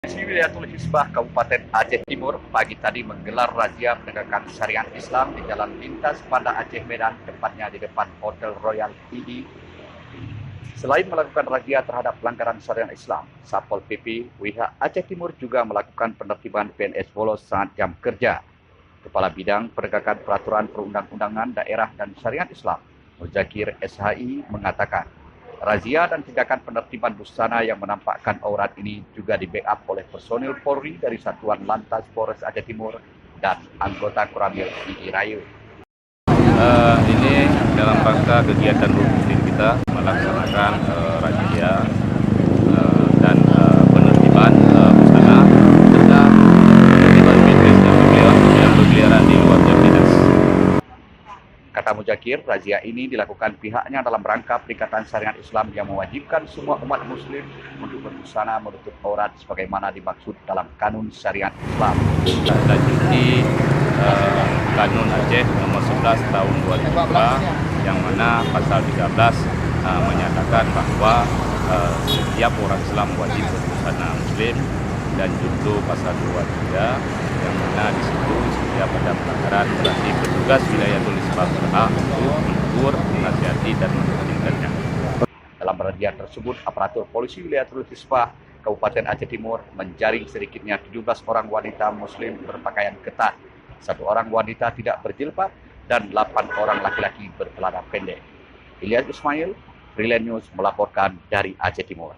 Polisi Wilayatul Hizbah Kabupaten Aceh Timur pagi tadi menggelar razia penegakan syariat Islam di Jalan Lintas Banda Aceh Medan, tepatnya di depan Hotel Royal ID. Selain melakukan razia terhadap pelanggaran syariat Islam, Satpol PP WH Aceh Timur juga melakukan penertiban PNS bolos saat jam kerja. Kepala Bidang Penegakan Peraturan Perundang-undangan Daerah dan Syariat Islam, Muzakir SHI, mengatakan razia dan tindakan penertiban busana yang menampakkan aurat ini juga di-backup oleh personil Polri dari Satuan Lantas Polres Aceh Timur dan anggota Koramil ID Rayu. Ini dalam rangka kegiatan rutin kita melaksanakan razia dan penertiban busana serta penertiban bisnis dan yang berkeliaran di luar jam dinas. Kata Muzakir, razia ini dilakukan pihaknya dalam rangka peringatan syariat Islam yang mewajibkan semua umat muslim untuk berbusana menutup aurat sebagaimana dimaksud dalam kanun syariat Islam. Lanjuti Kanun Aceh nomor 11 tahun 2002 yang mana pasal 13 menyatakan bahwa setiap orang Islam wajib berbusana muslim, dan junto pasal 23 yang mana di situ setiap ada pelanggaran berarti petugas Wilayatul Hizbah berhak untuk menegur, menasihati dan mengingatkannya. Dalam razia tersebut, aparatur polisi Wilayatul Hizbah Kabupaten Aceh Timur menjaring sedikitnya 17 orang wanita muslim berpakaian ketat, 1 orang wanita tidak berjilbab, dan 8 orang laki-laki bercelana pendek. Ilyas Ismail, Freelance News melaporkan dari Aceh Timur.